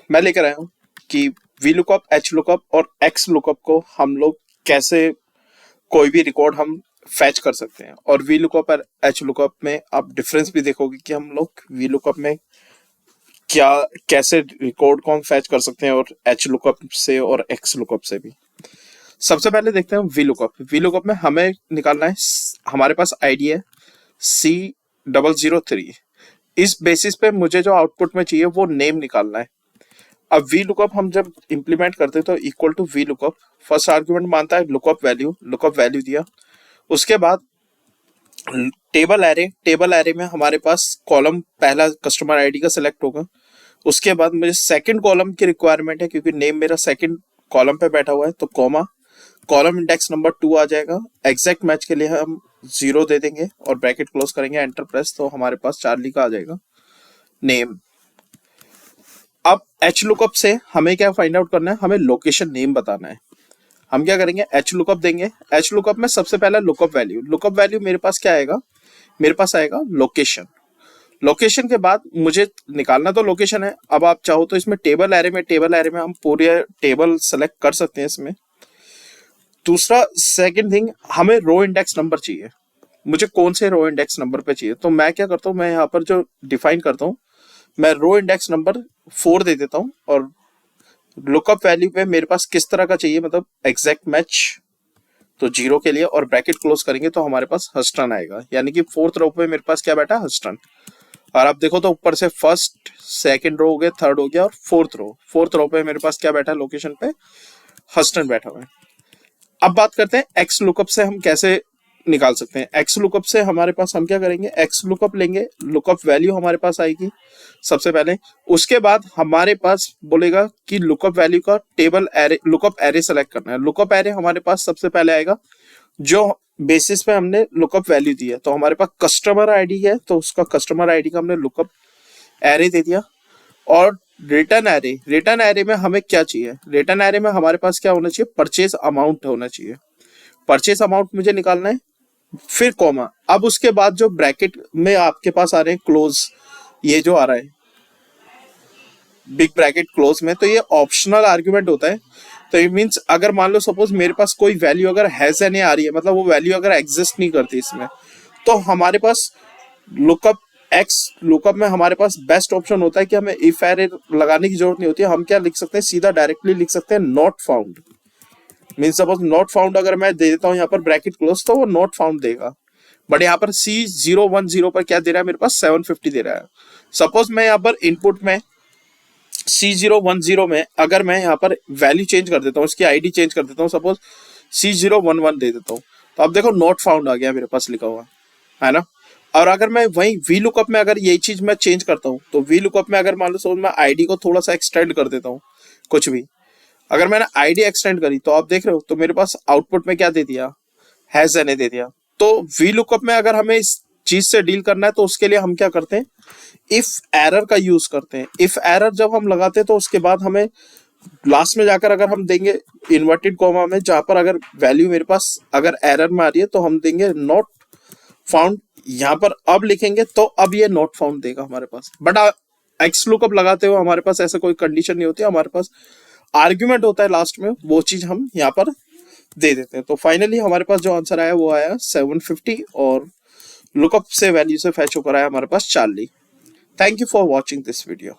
मैं लेकर आया हूँ कि वी लुकअप, एच लुकअप और एक्स लुकअप को हम लोग कैसे कोई भी रिकॉर्ड हम फैच कर सकते हैं। और वी लुकअप और एच लुकअप में आप डिफरेंस भी देखोगे कि हम लोग वी लुकअप में क्या कैसे रिकॉर्ड को हम फैच कर सकते हैं और एच लुकअप से और एक्स लुकअप से भी। सबसे पहले देखते हैं वी लुकअप। वी लुकअप में हमें निकालना है, हमारे पास आईडी है C003। इस बेसिस पे मुझे जो आउटपुट में चाहिए वो नेम निकालना है। अब वी लुकअप हम जब इंप्लीमेंट करते हैं तो equal to V lookup, first argument मानता है लुकअप वैल्यू दिया। उसके बाद टेबल एरे में हमारे पास कॉलम पहला कस्टमर आईडी का सिलेक्ट होगा। उसके बाद मुझे सेकंड कॉलम की रिक्वायरमेंट है क्योंकि नेम मेरा सेकंड कॉलम पे बैठा हुआ है, तो कॉमा कॉलम इंडेक्स नंबर 2 आ जाएगा। एग्जैक्ट मैच के लिए हम 0 दे देंगे और ब्रैकेट क्लोज करेंगे, एंटर प्रेस, तो हमारे पास चार्ली का आ जाएगा नेम। अब एच लुकअप से हमें क्या फाइंड आउट करना है, हमें लोकेशन नेम बताना है। हम क्या करेंगे, एच लुकअप देंगे। एच लुकअप में सबसे पहला लुकअप वैल्यू मेरे पास क्या आएगा, मेरे पास आएगा लोकेशन। लोकेशन के बाद मुझे निकालना तो लोकेशन है। अब आप चाहो तो इसमें टेबल एरे में हम पूरे टेबल सेलेक्ट कर सकते हैं इसमें। दूसरा सेकंड थिंग, हमें रो इंडेक्स नंबर चाहिए। मुझे कौन से रो इंडेक्स नंबर पे चाहिए, तो मैं क्या करता हूँ, मैं यहाँ पर जो डिफाइन करता हूँ, मैं रो इंडेक्स नंबर 4 दे देता हूँ। और लुकअप वैल्यू पे मेरे पास किस तरह का चाहिए, मतलब एग्जैक्ट मैच, तो 0 के लिए, और ब्रैकेट क्लोज करेंगे तो हमारे पास हस्टन आएगा। यानी कि 4th रो पे मेरे पास क्या बैठा, हस्टन। और आप देखो तो ऊपर से फर्स्ट सेकंड रो हो गया, थर्ड हो गया, और फोर्थ रो पे मेरे पास क्या बैठा, लोकेशन पे हस्टन बैठा हुआ है। अब बात करते हैं एक्स लुकअप से हम कैसे निकाल सकते हैं। एक्स लुकअप से हमारे पास हम क्या करेंगे, एक्स लुकअप लेंगे, लुकअप वैल्यू हमारे पास आएगी सबसे पहले। उसके बाद हमारे पास बोलेगा कि लुकअप वैल्यू का table array, lookup array select करना है। लुकअप एरे हमारे पास सबसे पहले आएगा जो बेसिस पे हमने लुकअप वैल्यू दी है। तो हमारे पास कस्टमर आईडी है, तो उसका कस्टमर आईडी का हमने लुकअप एरे दे दिया। और रिटर्न एरे में हमें क्या चाहिए, रिटर्न एरे में हमारे पास क्या होना चाहिए, परचेज अमाउंट होना चाहिए। परचेज अमाउंट मुझे निकालना है, फिर कॉमा। अब उसके बाद जो ब्रैकेट में आपके पास आ रहे हैं क्लोज, ये जो आ रहा है बिग ब्रैकेट क्लोज में, तो ये ऑप्शनल आर्ग्यूमेंट होता है। तो इट मीन्स अगर मान लो सपोज मेरे पास कोई वैल्यू अगर हैज एनी आ रही है, मतलब वो वैल्यू अगर एग्जिस्ट नहीं करती इसमें, तो हमारे पास लुकअप में हमारे पास बेस्ट ऑप्शन होता है कि हमें इफ एरे लगाने की जरूरत नहीं होती है। हम क्या लिख सकते हैं, सीधा डायरेक्टली लिख सकते हैं not found. Means suppose not found अगर मैं दे देता हूँ यहाँ पर ब्रैकेट क्लोज, तो वो नॉट फाउंड देगा। बट यहाँ पर C010 पर क्या दे रहा है, मेरे पास 750 दे रहा है। सपोज मैं यहाँ पर इनपुट में C010 में अगर मैं यहाँ पर वैल्यू चेंज कर देता हूँ, इसकी आईडी चेंज कर देता हूँ, सपोज C011 दे देता हूँ, तो अब देखो नॉट फाउंड आ गया मेरे पास लिखा हुआ है ना। और अगर मैं वही वी लुकअप में अगर यही चीज मैं चेंज करता हूँ, तो वी लुकअप में अगर मान लो सपोज मैं आईडी को थोड़ा सा एक्सटेंड कर देता हूँ, कुछ भी अगर मैंने आईडी एक्सटेंड करी, तो आप देख रहे हो तो मेरे पास आउटपुट में क्या दे दिया, हैज एन ए दे दिया। तो वी लुकअप में अगर हमें इस चीज से डील करना है तो उसके लिए हम क्या करते हैं, इफ एरर का यूज करते हैं। इफ एरर जब हम लगाते हैं तो उसके बाद हमें लास्ट में जाकर अगर हम देंगे इन्वर्टेड कॉमा में, जहां पर अगर वैल्यू मेरे पास अगर एरर में आ रही है तो हम देंगे नॉट फाउंड। यहाँ पर अब लिखेंगे तो अब ये नॉट फाउंड देगा हमारे पास। बट एक्स लुकअप लगाते हुए हमारे पास ऐसा कोई कंडीशन नहीं होती, हमारे पास आर्ग्यूमेंट होता है लास्ट में, वो चीज हम यहाँ पर दे देते हैं। तो फाइनली हमारे पास जो आंसर आया वो आया 750, और लुकअप से वैल्यू से फैच होकर आया हमारे पास Charlie. Thank you for watching this video.